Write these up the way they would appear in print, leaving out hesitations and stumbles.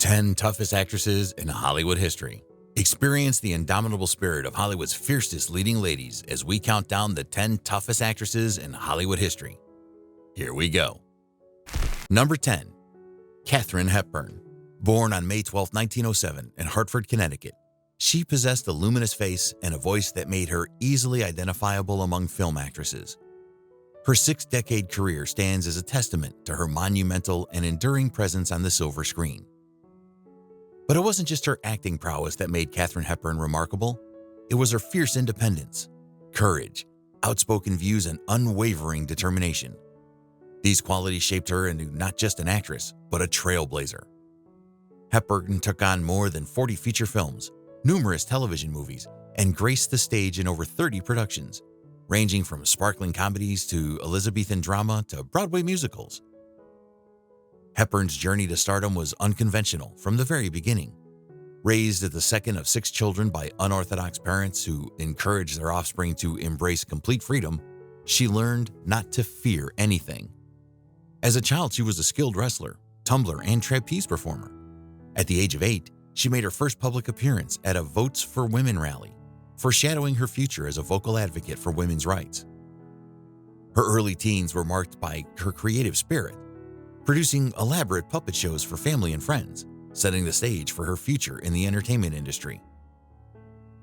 10 toughest actresses in Hollywood history. Experience the indomitable spirit of Hollywood's fiercest leading ladies as we count down the 10 toughest actresses in Hollywood history. Here we go. Number 10. Katherine Hepburn. Born on May 12, 1907 in Hartford, Connecticut, she possessed a luminous face and a voice that made her easily identifiable among film actresses. Her 6-decade career stands as a testament to her monumental and enduring presence on the silver screen. But it wasn't just her acting prowess that made Katherine Hepburn remarkable. It was her fierce independence, courage, outspoken views, and unwavering determination. These qualities shaped her into not just an actress, but a trailblazer. Hepburn took on more than 40 feature films, numerous television movies, and graced the stage in over 30 productions, ranging from sparkling comedies to Elizabethan drama to Broadway musicals. Hepburn's journey to stardom was unconventional from the very beginning. Raised as the second of 6 children by unorthodox parents who encouraged their offspring to embrace complete freedom, she learned not to fear anything. As a child, she was a skilled wrestler, tumbler, and trapeze performer. At the age of 8, she made her first public appearance at a Votes for Women rally, foreshadowing her future as a vocal advocate for women's rights. Her early teens were marked by her creative spirit, producing elaborate puppet shows for family and friends, setting the stage for her future in the entertainment industry.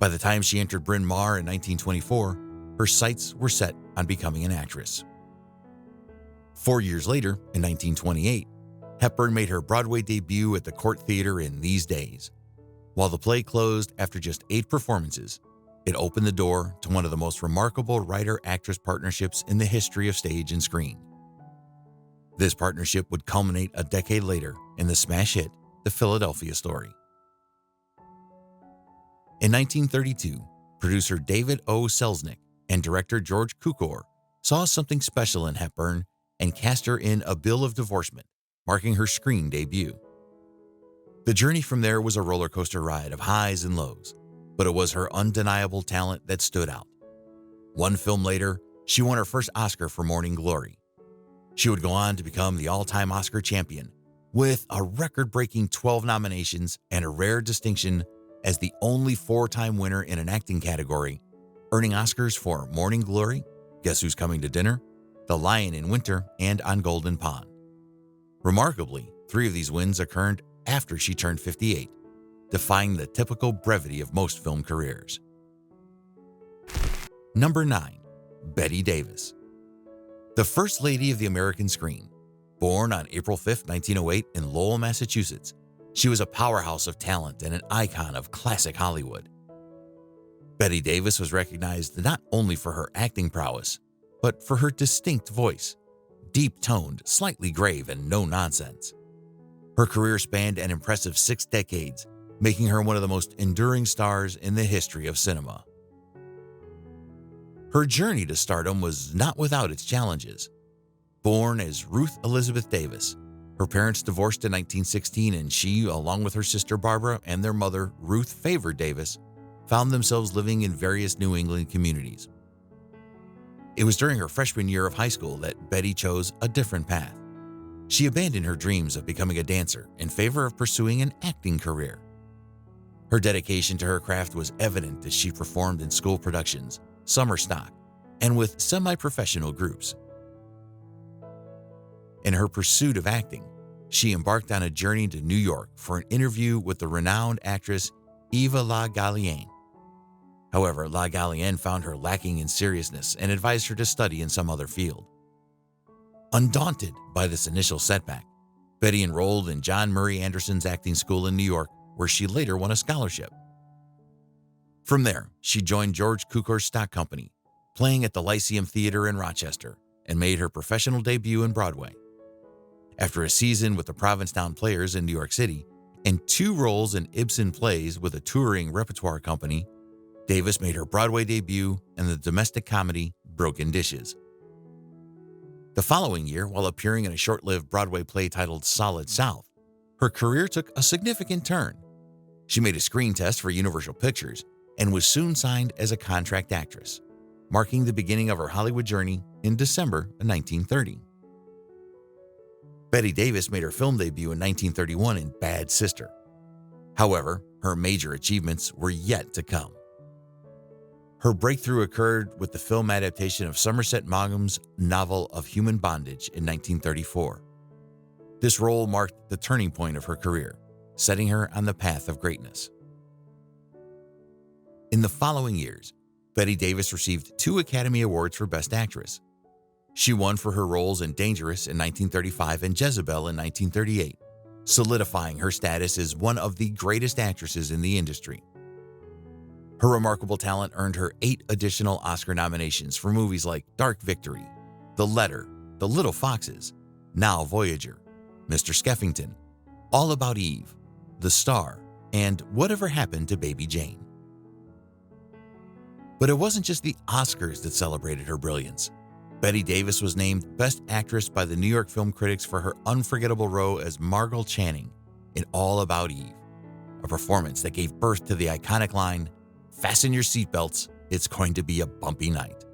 By the time she entered Bryn Mawr in 1924, her sights were set on becoming an actress. 4 years later, in 1928, Hepburn made her Broadway debut at the Court Theater in These Days. While the play closed after just 8 performances, it opened the door to one of the most remarkable writer-actress partnerships in the history of stage and screen. This partnership would culminate a decade later in the smash hit, The Philadelphia Story. In 1932, producer David O. Selznick and director George Cukor saw something special in Hepburn and cast her in A Bill of Divorcement, marking her screen debut. The journey from there was a roller coaster ride of highs and lows, but it was her undeniable talent that stood out. One film later, she won her first Oscar for Morning Glory. She would go on to become the all-time Oscar champion, with a record-breaking 12 nominations and a rare distinction as the only 4-time winner in an acting category, earning Oscars for Morning Glory, Guess Who's Coming to Dinner, The Lion in Winter, and On Golden Pond. Remarkably, 3 of these wins occurred after she turned 58, defying the typical brevity of most film careers. Number 9. Bette Davis. The First Lady of the American Screen. Born on April 5, 1908 in Lowell, Massachusetts, she was a powerhouse of talent and an icon of classic Hollywood. Bette Davis was recognized not only for her acting prowess, but for her distinct voice, deep-toned, slightly grave, and no-nonsense. Her career spanned an impressive 6 decades, making her one of the most enduring stars in the history of cinema. Her journey to stardom was not without its challenges. Born as Ruth Elizabeth Davis, her parents divorced in 1916, and she, along with her sister Barbara and their mother, Ruth Favor Davis, found themselves living in various New England communities. It was during her freshman year of high school that Bette chose a different path. She abandoned her dreams of becoming a dancer in favor of pursuing an acting career. Her dedication to her craft was evident as she performed in school productions, summer stock, and with semi-professional groups. In her pursuit of acting, she embarked on a journey to New York for an interview with the renowned actress Eva Le Gallienne. However, Le Gallienne found her lacking in seriousness and advised her to study in some other field. Undaunted by this initial setback, Bette enrolled in John Murray Anderson's acting school in New York, where she later won a scholarship. From there, she joined George Cukor's stock company, playing at the Lyceum Theater in Rochester, and made her professional debut in Broadway. After a season with the Provincetown Players in New York City and 2 roles in Ibsen plays with a touring repertoire company, Davis made her Broadway debut in the domestic comedy Broken Dishes. The following year, while appearing in a short-lived Broadway play titled Solid South, her career took a significant turn. She made a screen test for Universal Pictures and was soon signed as a contract actress, marking the beginning of her Hollywood journey in December of 1930. Bette Davis made her film debut in 1931 in Bad Sister. However, her major achievements were yet to come. Her breakthrough occurred with the film adaptation of Somerset Maugham's novel of Human Bondage in 1934. This role marked the turning point of her career, setting her on the path of greatness. In the following years, Bette Davis received 2 Academy Awards for Best Actress. She won for her roles in Dangerous in 1935 and Jezebel in 1938, solidifying her status as one of the greatest actresses in the industry. Her remarkable talent earned her 8 additional Oscar nominations for movies like Dark Victory, The Letter, The Little Foxes, Now Voyager, Mr. Skeffington, All About Eve, The Star, and Whatever Happened to Baby Jane. But it wasn't just the Oscars that celebrated her brilliance. Bette Davis was named Best Actress by the New York Film Critics for her unforgettable role as Margot Channing in All About Eve, a performance that gave birth to the iconic line, "Fasten your seatbelts, it's going to be a bumpy night."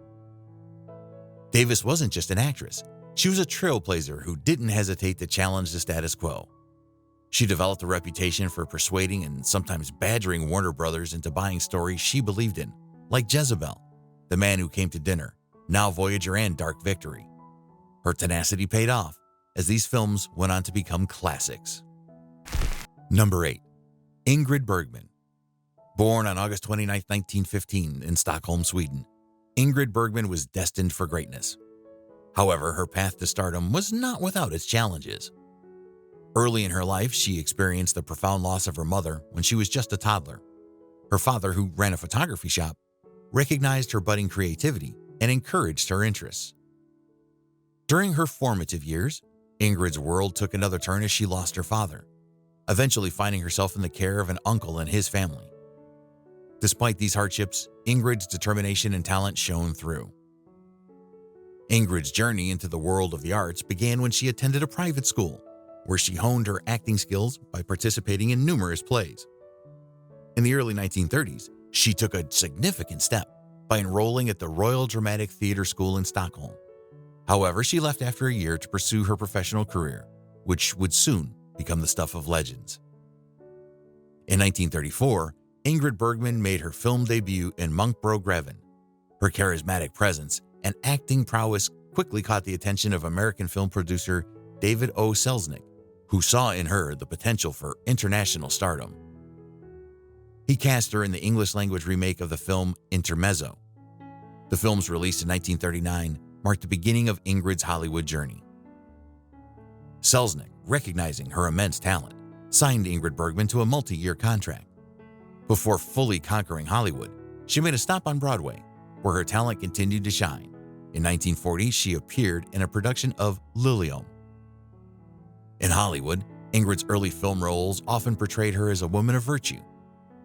Davis wasn't just an actress. She was a trailblazer who didn't hesitate to challenge the status quo. She developed a reputation for persuading and sometimes badgering Warner Brothers into buying stories she believed in, like Jezebel, The Man Who Came to Dinner, Now Voyager, and Dark Victory. Her tenacity paid off, as these films went on to become classics. Number 8. Ingrid Bergman. Born on August 29, 1915 in Stockholm, Sweden, Ingrid Bergman was destined for greatness. However, her path to stardom was not without its challenges. Early in her life, she experienced the profound loss of her mother when she was just a toddler. Her father, who ran a photography shop, recognized her budding creativity and encouraged her interests. During her formative years, Ingrid's world took another turn as she lost her father, eventually finding herself in the care of an uncle and his family. Despite these hardships, Ingrid's determination and talent shone through. Ingrid's journey into the world of the arts began when she attended a private school, where she honed her acting skills by participating in numerous plays. In the early 1930s, she took a significant step by enrolling at the Royal Dramatic Theatre School in Stockholm. However, she left after a year to pursue her professional career, which would soon become the stuff of legends. In 1934, Ingrid Bergman made her film debut in Munkbro Greven. Her charismatic presence and acting prowess quickly caught the attention of American film producer David O. Selznick, who saw in her the potential for international stardom. He cast her in the English-language remake of the film Intermezzo. The film's release in 1939 marked the beginning of Ingrid's Hollywood journey. Selznick, recognizing her immense talent, signed Ingrid Bergman to a multi-year contract. Before fully conquering Hollywood, she made a stop on Broadway, where her talent continued to shine. In 1940, she appeared in a production of Liliom. In Hollywood, Ingrid's early film roles often portrayed her as a woman of virtue.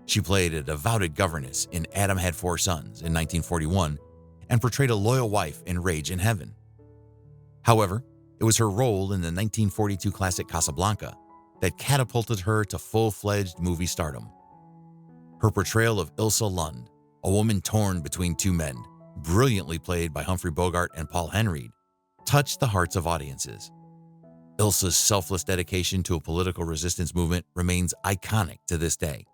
She played a devoted governess in Adam Had Four Sons in 1941 and portrayed a loyal wife in Rage in Heaven. However, it was her role in the 1942 classic Casablanca that catapulted her to full-fledged movie stardom. Her portrayal of Ilsa Lund, a woman torn between two men, brilliantly played by Humphrey Bogart and Paul Henreid, touched the hearts of audiences. Ilsa's selfless dedication to a political resistance movement remains iconic to this day.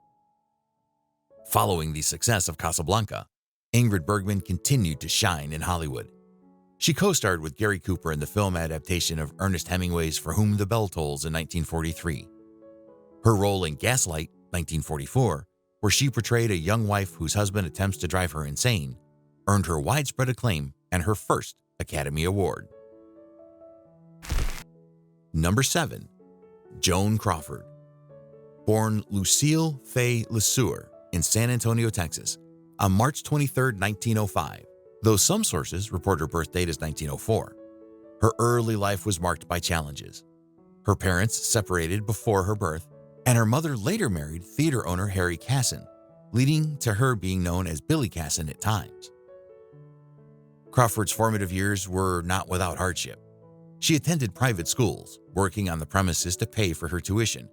Following the success of Casablanca, Ingrid Bergman continued to shine in Hollywood. She co-starred with Gary Cooper in the film adaptation of Ernest Hemingway's For Whom the Bell Tolls in 1943. Her role in Gaslight, 1944, where she portrayed a young wife whose husband attempts to drive her insane, earned her widespread acclaim and her first Academy Award. Number 7. Joan Crawford. Born Lucille Fay LeSueur in San Antonio, Texas, on March 23, 1905, though some sources report her birth date as 1904. Her early life was marked by challenges. Her parents separated before her birth, and her mother later married theater owner Harry Casson, leading to her being known as Billy Casson at times. Crawford's formative years were not without hardship. She attended private schools, working on the premises to pay for her tuition,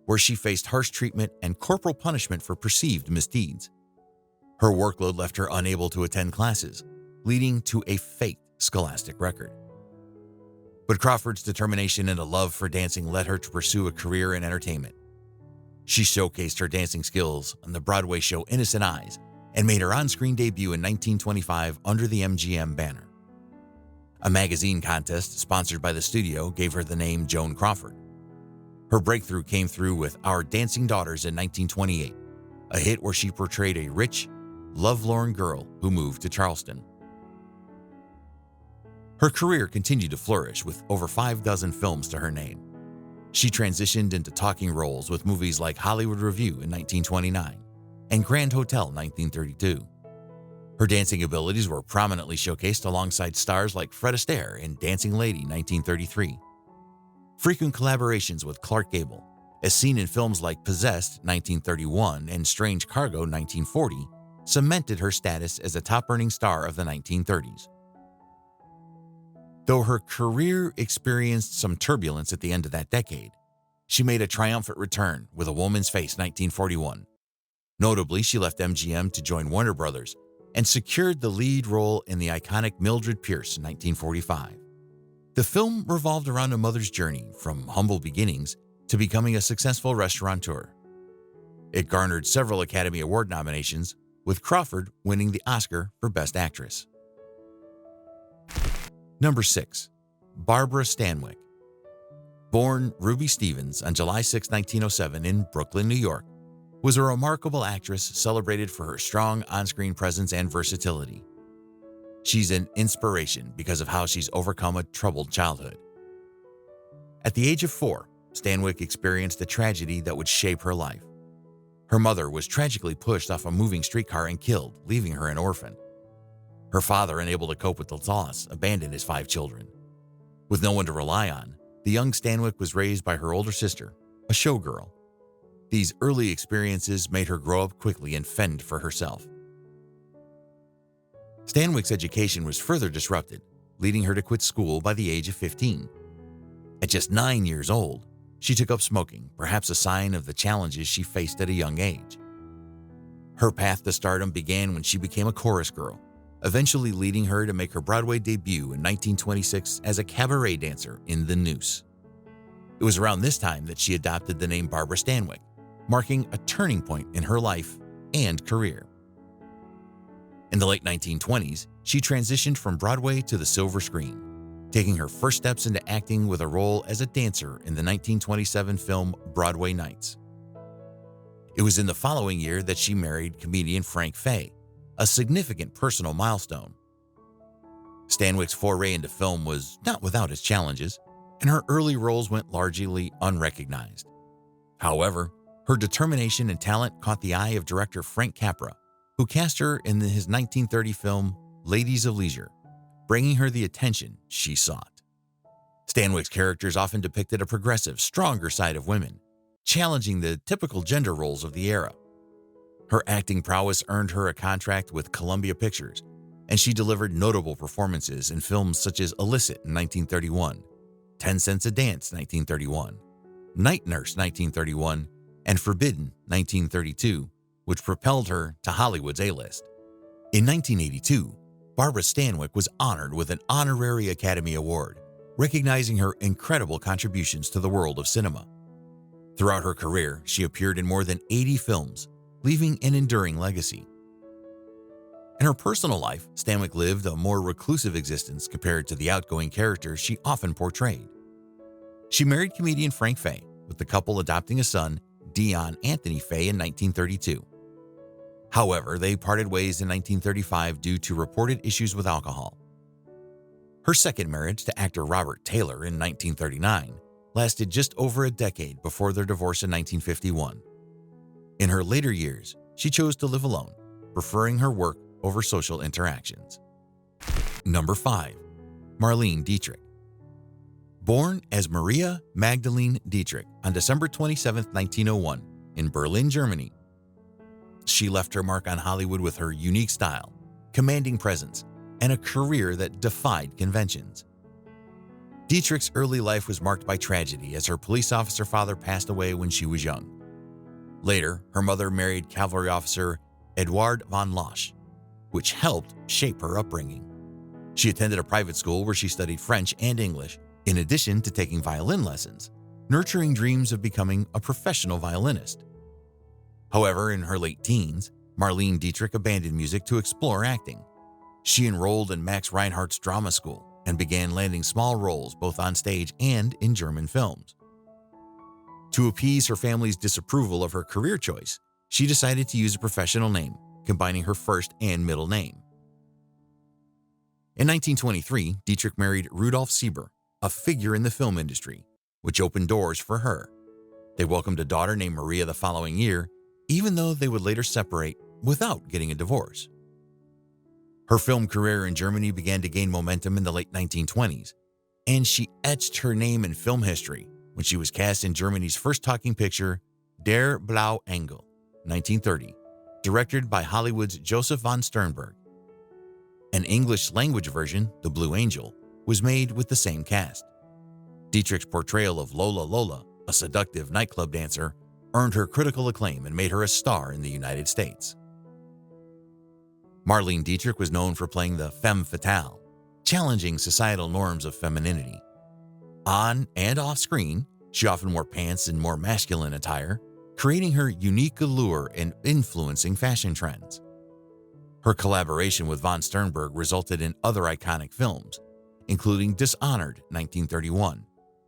where she faced harsh treatment and corporal punishment for perceived misdeeds. Her workload left her unable to attend classes, leading to a faked scholastic record. But Crawford's determination and a love for dancing led her to pursue a career in entertainment. She showcased her dancing skills on the Broadway show Innocent Eyes and made her on-screen debut in 1925 under the MGM banner. A magazine contest sponsored by the studio gave her the name Joan Crawford. Her breakthrough came through with Our Dancing Daughters in 1928, a hit where she portrayed a rich, lovelorn girl who moved to Charleston. Her career continued to flourish with over 6 films to her name. She transitioned into talking roles with movies like Hollywood Review in 1929 and Grand Hotel 1932. Her dancing abilities were prominently showcased alongside stars like Fred Astaire in Dancing Lady 1933. Frequent collaborations with Clark Gable, as seen in films like Possessed 1931 and Strange Cargo 1940, cemented her status as a top-earning star of the 1930s. Though her career experienced some turbulence at the end of that decade, she made a triumphant return with A Woman's Face 1941. Notably, she left MGM to join Warner Brothers and secured the lead role in the iconic Mildred Pierce in 1945. The film revolved around a mother's journey from humble beginnings to becoming a successful restaurateur. It garnered several Academy Award nominations, with Crawford winning the Oscar for Best Actress. Number 6. Barbara Stanwyck. Born Ruby Stevens on July 6, 1907 in Brooklyn, New York, was a remarkable actress celebrated for her strong on-screen presence and versatility. She's an inspiration because of how she's overcome a troubled childhood. At the age of 4, Stanwyck experienced a tragedy that would shape her life. Her mother was tragically pushed off a moving streetcar and killed, leaving her an orphan. Her father, unable to cope with the loss, abandoned his 5 children. With no one to rely on, the young Stanwyck was raised by her older sister, a showgirl. These early experiences made her grow up quickly and fend for herself. Stanwyck's education was further disrupted, leading her to quit school by the age of 15. At just 9 years old, she took up smoking, perhaps a sign of the challenges she faced at a young age. Her path to stardom began when she became a chorus girl, eventually leading her to make her Broadway debut in 1926 as a cabaret dancer in The Noose. It was around this time that she adopted the name Barbara Stanwyck, marking a turning point in her life and career. In the late 1920s, she transitioned from Broadway to the silver screen, taking her first steps into acting with a role as a dancer in the 1927 film Broadway Nights. It was in the following year that she married comedian Frank Fay, a significant personal milestone. Stanwyck's foray into film was not without its challenges, and her early roles went largely unrecognized. However, her determination and talent caught the eye of director Frank Capra, who cast her in his 1930 film Ladies of Leisure, bringing her the attention she sought. Stanwyck's characters often depicted a progressive, stronger side of women, challenging the typical gender roles of the era. Her acting prowess earned her a contract with Columbia Pictures, and she delivered notable performances in films such as Illicit in 1931, 10 Cents a Dance 1931, Night Nurse 1931, and Forbidden 1932, which propelled her to Hollywood's A-list. In 1982, Barbara Stanwyck was honored with an honorary Academy Award, recognizing her incredible contributions to the world of cinema. Throughout her career, she appeared in more than 80 films, leaving an enduring legacy. In her personal life, Stanwyck lived a more reclusive existence compared to the outgoing characters she often portrayed. She married comedian Frank Fay, with the couple adopting a son, Dion Anthony Fay, in 1932. However, they parted ways in 1935 due to reported issues with alcohol. Her second marriage to actor Robert Taylor in 1939 lasted just over a decade before their divorce in 1951. In her later years, she chose to live alone, preferring her work over social interactions. Number 5. Marlene Dietrich. Born as Maria Magdalene Dietrich on December 27, 1901, in Berlin, Germany, she left her mark on Hollywood with her unique style, commanding presence, and a career that defied conventions. Dietrich's early life was marked by tragedy as her police officer father passed away when she was young. Later, her mother married cavalry officer Eduard von Losch, which helped shape her upbringing. She attended a private school where she studied French and English, in addition to taking violin lessons, nurturing dreams of becoming a professional violinist. However, in her late teens, Marlene Dietrich abandoned music to explore acting. She enrolled in Max Reinhardt's drama school and began landing small roles both on stage and in German films. To appease her family's disapproval of her career choice, she decided to use a professional name, combining her first and middle name. In 1923, Dietrich married Rudolf Sieber, a figure in the film industry, which opened doors for her. They welcomed a daughter named Maria the following year, even though they would later separate without getting a divorce. Her film career in Germany began to gain momentum in the late 1920s, and she etched her name in film history when she was cast in Germany's first talking picture, Der Blaue Engel, 1930, directed by Hollywood's Joseph von Sternberg. An English-language version, The Blue Angel, was made with the same cast. Dietrich's portrayal of Lola Lola, a seductive nightclub dancer, earned her critical acclaim and made her a star in the United States. Marlene Dietrich was known for playing the femme fatale, challenging societal norms of femininity. On and off screen, she often wore pants and more masculine attire, creating her unique allure and influencing fashion trends. Her collaboration with von Sternberg resulted in other iconic films, including Dishonored, 1931,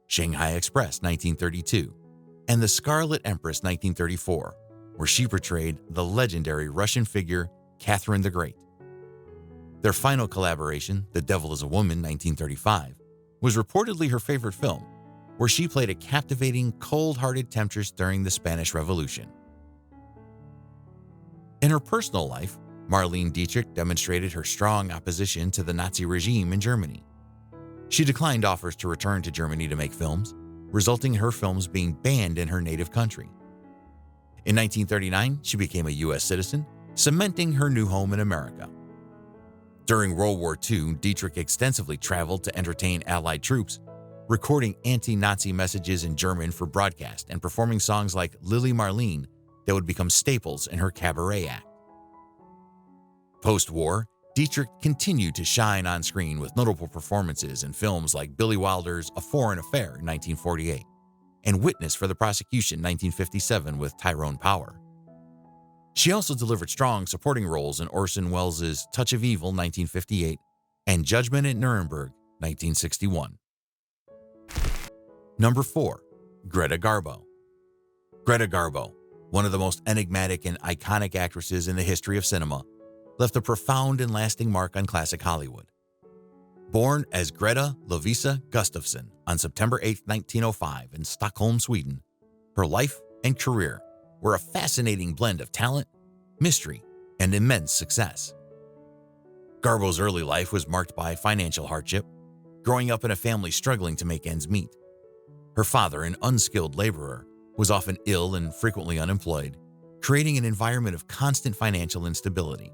Shanghai Express, 1932, and The Scarlet Empress, 1934, where she portrayed the legendary Russian figure Catherine the Great. Their final collaboration, The Devil is a Woman, 1935, was reportedly her favorite film, where she played a captivating, cold-hearted temptress during the Spanish Revolution. In her personal life, Marlene Dietrich demonstrated her strong opposition to the Nazi regime in Germany. She declined offers to return to Germany to make films, resulting in her films being banned in her native country. In 1939, she became a U.S. citizen, cementing her new home in America. During World War II, Dietrich extensively traveled to entertain Allied troops, recording anti-Nazi messages in German for broadcast and performing songs like Lily Marlene that would become staples in her cabaret act. Post-war, Dietrich continued to shine on screen with notable performances in films like Billy Wilder's A Foreign Affair, 1948, and Witness for the Prosecution, 1957 with Tyrone Power. She also delivered strong supporting roles in Orson Welles' Touch of Evil, 1958, and Judgment at Nuremberg, 1961. Number 4. Greta Garbo. Greta Garbo, one of the most enigmatic and iconic actresses in the history of cinema, left a profound and lasting mark on classic Hollywood. Born as Greta Lovisa Gustafsson on September 8, 1905 in Stockholm, Sweden, her life and career were a fascinating blend of talent, mystery, and immense success. Garbo's early life was marked by financial hardship, growing up in a family struggling to make ends meet. Her father, an unskilled laborer, was often ill and frequently unemployed, creating an environment of constant financial instability.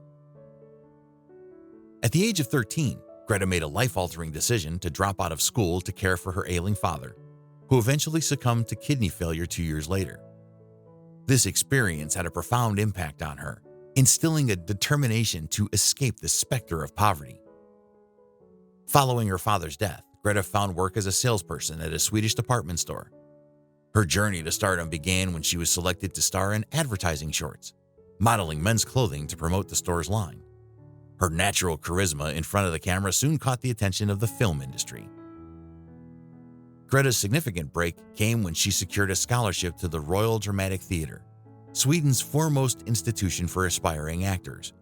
At the age of 13, Greta made a life-altering decision to drop out of school to care for her ailing father, who eventually succumbed to kidney failure 2 years later. This experience had a profound impact on her, instilling a determination to escape the specter of poverty. Following her father's death, Greta found work as a salesperson at a Swedish department store. Her journey to stardom began when she was selected to star in advertising shorts, modeling men's clothing to promote the store's line. Her natural charisma in front of the camera soon caught the attention of the film industry. Greta's significant break came when she secured a scholarship to the Royal Dramatic Theatre, Sweden's foremost institution for aspiring actors.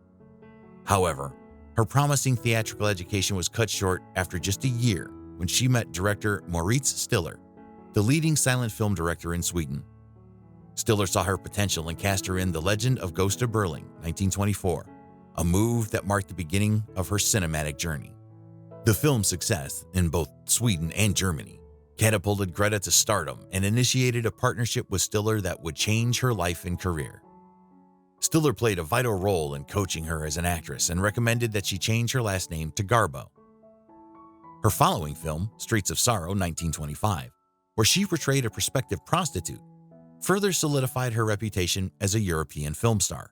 However, her promising theatrical education was cut short after just a year when she met director Moritz Stiller, the leading silent film director in Sweden. Stiller saw her potential and cast her in The Legend of Ghost of Berling, 1924, a move that marked the beginning of her cinematic journey. The film's success in both Sweden and Germany catapulted Greta to stardom and initiated a partnership with Stiller that would change her life and career. Stiller played a vital role in coaching her as an actress and recommended that she change her last name to Garbo. Her following film, Streets of Sorrow, 1925, where she portrayed a prospective prostitute, further solidified her reputation as a European film star.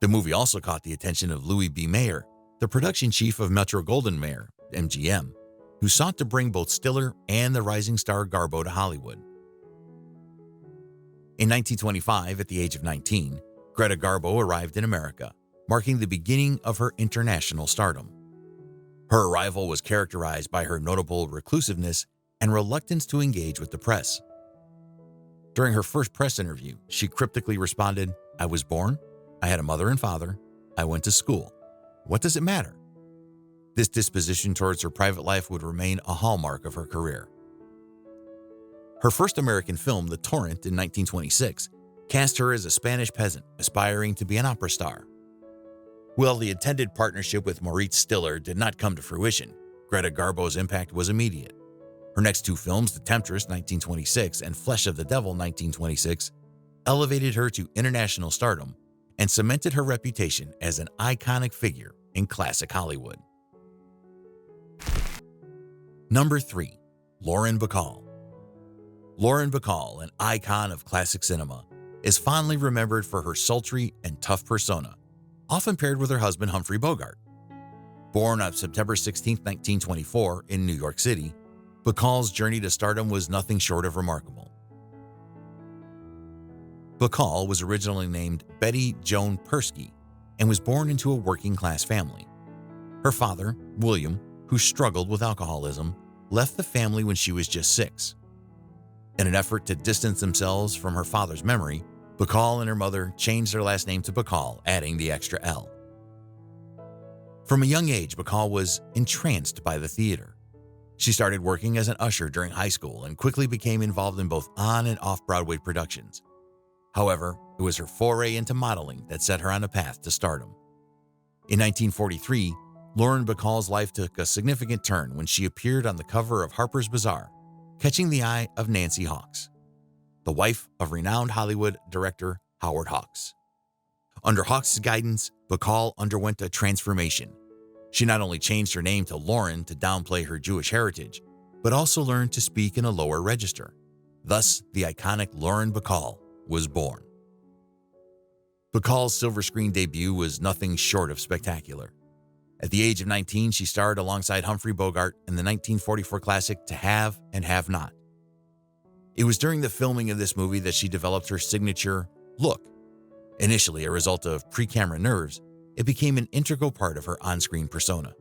The movie also caught the attention of Louis B. Mayer, the production chief of Metro-Goldwyn-Mayer, MGM, who sought to bring both Stiller and the rising star Garbo to Hollywood. In 1925, at the age of 19, Greta Garbo arrived in America, marking the beginning of her international stardom. Her arrival was characterized by her notable reclusiveness and reluctance to engage with the press. During her first press interview, she cryptically responded, "I was born, I had a mother and father, I went to school. What does it matter?" This disposition towards her private life would remain a hallmark of her career. Her first American film, The Torrent, in 1926, cast her as a Spanish peasant aspiring to be an opera star. While the intended partnership with Maurice Stiller did not come to fruition, Greta Garbo's impact was immediate. Her next two films, The Temptress, 1926, and Flesh of the Devil, 1926, elevated her to international stardom and cemented her reputation as an iconic figure in classic Hollywood. Number 3. Lauren Bacall. Lauren Bacall, an icon of classic cinema, is fondly remembered for her sultry and tough persona, often paired with her husband Humphrey Bogart. Born on September 16, 1924, in New York City, Bacall's journey to stardom was nothing short of remarkable. Bacall was originally named Betty Joan Persky and was born into a working-class family. Her father, William, who struggled with alcoholism, left the family when she was just 6. In an effort to distance themselves from her father's memory, Bacall and her mother changed their last name to Bacall, adding the extra L. From a young age, Bacall was entranced by the theater. She started working as an usher during high school and quickly became involved in both on- and off-Broadway productions. However, it was her foray into modeling that set her on a path to stardom. In 1943, Lauren Bacall's life took a significant turn when she appeared on the cover of Harper's Bazaar, catching the eye of Nancy Hawkes, the wife of renowned Hollywood director Howard Hawks. Under Hawks' guidance, Bacall underwent a transformation. She not only changed her name to Lauren to downplay her Jewish heritage, but also learned to speak in a lower register. Thus, the iconic Lauren Bacall was born. Bacall's silver screen debut was nothing short of spectacular. At the age of 19, she starred alongside Humphrey Bogart in the 1944 classic To Have and Have Not. It was during the filming of this movie that she developed her signature look. Initially a result of pre-camera nerves, it became an integral part of her on-screen persona.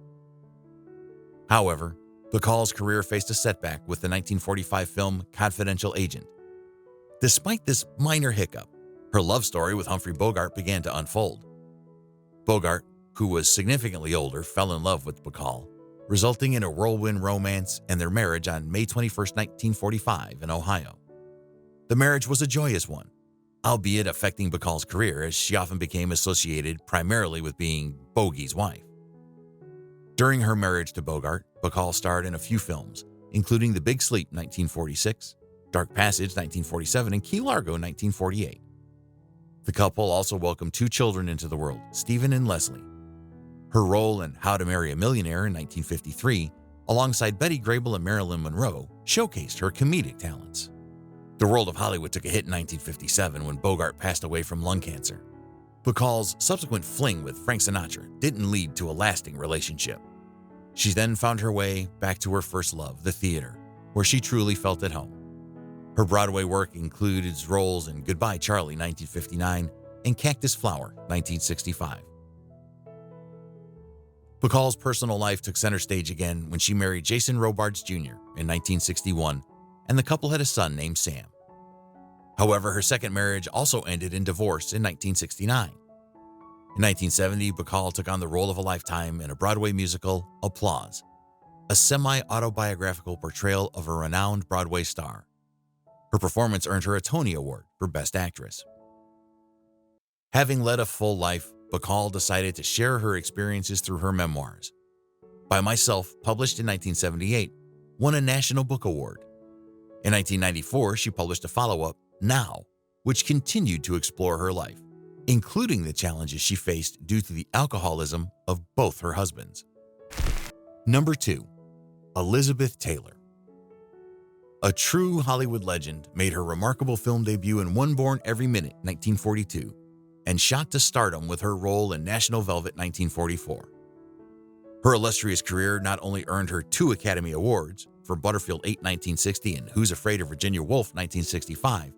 However, Bacall's career faced a setback with the 1945 film Confidential Agent. Despite this minor hiccup, her love story with Humphrey Bogart began to unfold. Bogart, who was significantly older, fell in love with Bacall, resulting in a whirlwind romance and their marriage on May 21, 1945 in Ohio. The marriage was a joyous one, albeit affecting Bacall's career as she often became associated primarily with being Bogey's wife. During her marriage to Bogart, Bacall starred in a few films, including The Big Sleep 1946, Dark Passage 1947, and Key Largo 1948. The couple also welcomed 2 children into the world, Stephen and Leslie. Her role in How to Marry a Millionaire in 1953, alongside Betty Grable and Marilyn Monroe, showcased her comedic talents. The world of Hollywood took a hit in 1957 when Bogart passed away from lung cancer. Bacall's subsequent fling with Frank Sinatra didn't lead to a lasting relationship. She then found her way back to her first love, the theater, where she truly felt at home. Her Broadway work included roles in Goodbye Charlie 1959 and Cactus Flower 1965. Bacall's personal life took center stage again when she married Jason Robards Jr. in 1961, and the couple had a son named Sam. However, her second marriage also ended in divorce in 1969. In 1970, Bacall took on the role of a lifetime in a Broadway musical, Applause, a semi-autobiographical portrayal of a renowned Broadway star. Her performance earned her a Tony Award for Best Actress. Having led a full life, Bacall decided to share her experiences through her memoirs. By Myself, published in 1978, won a National Book Award. In 1994, she published a follow-up, Now, which continued to explore her life, including the challenges she faced due to the alcoholism of both her husbands. Number 2. Elizabeth Taylor. A true Hollywood legend, made her remarkable film debut in One Born Every Minute, 1942, and shot to stardom with her role in National Velvet 1944. Her illustrious career not only earned her 2 Academy Awards for Butterfield 8, 1960 and Who's Afraid of Virginia Woolf, 1965,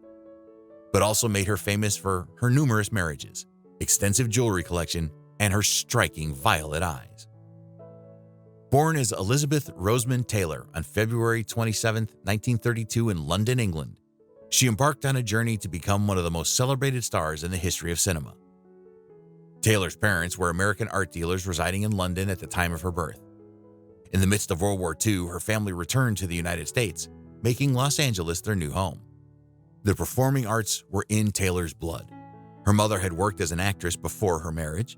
but also made her famous for her numerous marriages, extensive jewelry collection, and her striking violet eyes. Born as Elizabeth Rosamond Taylor on February 27, 1932 in London, England, she embarked on a journey to become one of the most celebrated stars in the history of cinema. Taylor's parents were American art dealers residing in London at the time of her birth. In the midst of World War II, her family returned to the United States, making Los Angeles their new home. The performing arts were in Taylor's blood. Her mother had worked as an actress before her marriage.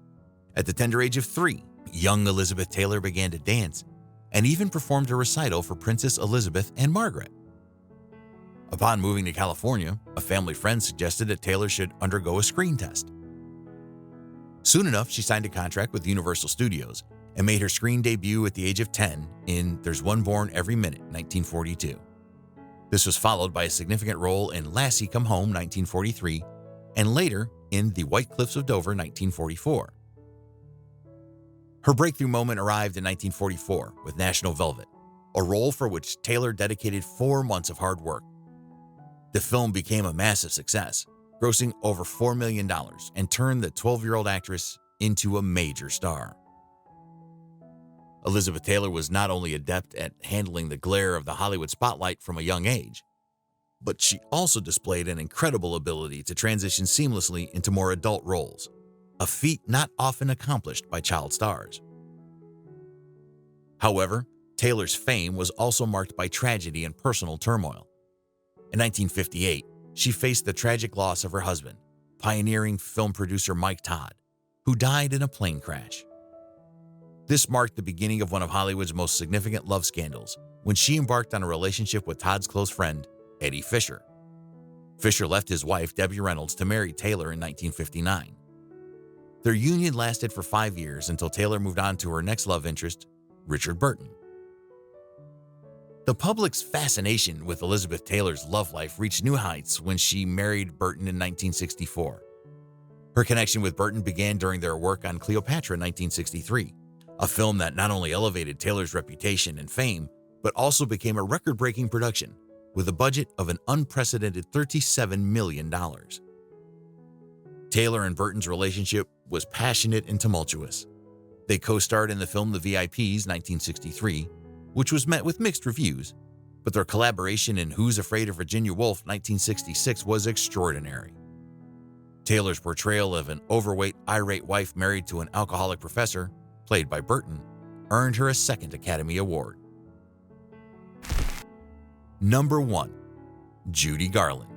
At the tender age of 3, young Elizabeth Taylor began to dance and even performed a recital for Princess Elizabeth and Margaret. Upon moving to California, a family friend suggested that Taylor should undergo a screen test. Soon enough, she signed a contract with Universal Studios and made her screen debut at the age of 10 in There's One Born Every Minute, 1942. This was followed by a significant role in Lassie Come Home, 1943, and later in The White Cliffs of Dover, 1944. Her breakthrough moment arrived in 1944 with National Velvet, a role for which Taylor dedicated 4 months of hard work. The film became a massive success, grossing over $4 million and turned the 12-year-old actress into a major star. Elizabeth Taylor was not only adept at handling the glare of the Hollywood spotlight from a young age, but she also displayed an incredible ability to transition seamlessly into more adult roles, a feat not often accomplished by child stars. However, Taylor's fame was also marked by tragedy and personal turmoil. In 1958, she faced the tragic loss of her husband, pioneering film producer Mike Todd, who died in a plane crash. This marked the beginning of one of Hollywood's most significant love scandals when she embarked on a relationship with Todd's close friend, Eddie Fisher. Fisher left his wife, Debbie Reynolds, to marry Taylor in 1959. Their union lasted for 5 years until Taylor moved on to her next love interest, Richard Burton. The public's fascination with Elizabeth Taylor's love life reached new heights when she married Burton in 1964. Her connection with Burton began during their work on Cleopatra in 1963, a film that not only elevated Taylor's reputation and fame, but also became a record-breaking production with a budget of an unprecedented $37 million. Taylor and Burton's relationship was passionate and tumultuous. They co-starred in the film The VIPs, 1963, which was met with mixed reviews, but their collaboration in Who's Afraid of Virginia Woolf, 1966, was extraordinary. Taylor's portrayal of an overweight, irate wife married to an alcoholic professor, played by Burton, earned her a 2nd Academy Award. Number 1. Judy Garland.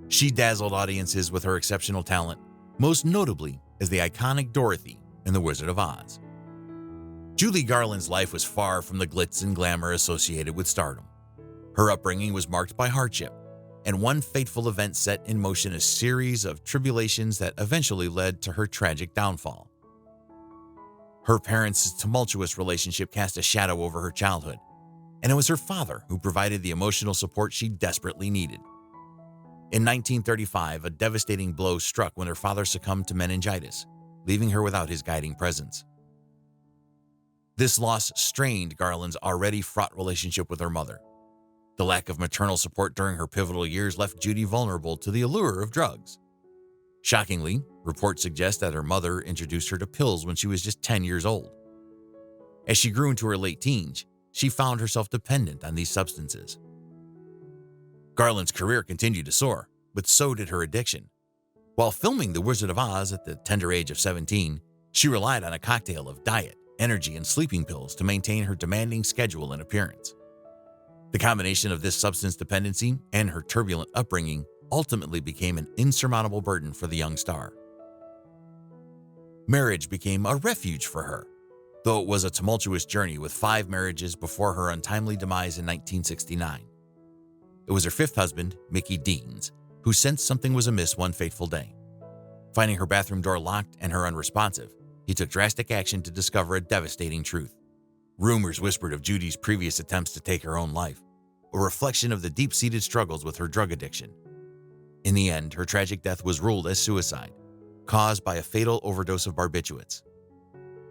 She dazzled audiences with her exceptional talent, most notably as the iconic Dorothy in The Wizard of Oz. Judy Garland's life was far from the glitz and glamour associated with stardom. Her upbringing was marked by hardship, and one fateful event set in motion a series of tribulations that eventually led to her tragic downfall. Her parents' tumultuous relationship cast a shadow over her childhood, and it was her father who provided the emotional support she desperately needed. In 1935, a devastating blow struck when her father succumbed to meningitis, leaving her without his guiding presence. This loss strained Garland's already fraught relationship with her mother. The lack of maternal support during her pivotal years left Judy vulnerable to the allure of drugs. Shockingly, reports suggest that her mother introduced her to pills when she was just 10 years old. As she grew into her late teens, she found herself dependent on these substances. Garland's career continued to soar, but so did her addiction. While filming The Wizard of Oz at the tender age of 17, she relied on a cocktail of diet, energy, and sleeping pills to maintain her demanding schedule and appearance. The combination of this substance dependency and her turbulent upbringing ultimately became an insurmountable burden for the young star. Marriage became a refuge for her, though it was a tumultuous journey with 5 marriages before her untimely demise in 1969. It was her 5th husband, Mickey Deans, who sensed something was amiss one fateful day. Finding her bathroom door locked and her unresponsive, he took drastic action to discover a devastating truth. Rumors whispered of Judy's previous attempts to take her own life, a reflection of the deep-seated struggles with her drug addiction. In the end, her tragic death was ruled as suicide, caused by a fatal overdose of barbiturates.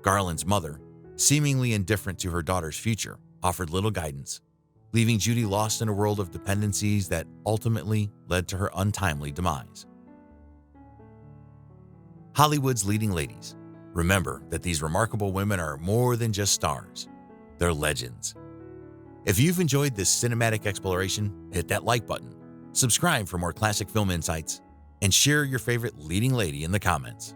Garland's mother, seemingly indifferent to her daughter's future, offered little guidance, leaving Judy lost in a world of dependencies that ultimately led to her untimely demise. Hollywood's leading ladies. Remember that these remarkable women are more than just stars. They're legends. If you've enjoyed this cinematic exploration, hit that like button, subscribe for more classic film insights, and share your favorite leading lady in the comments.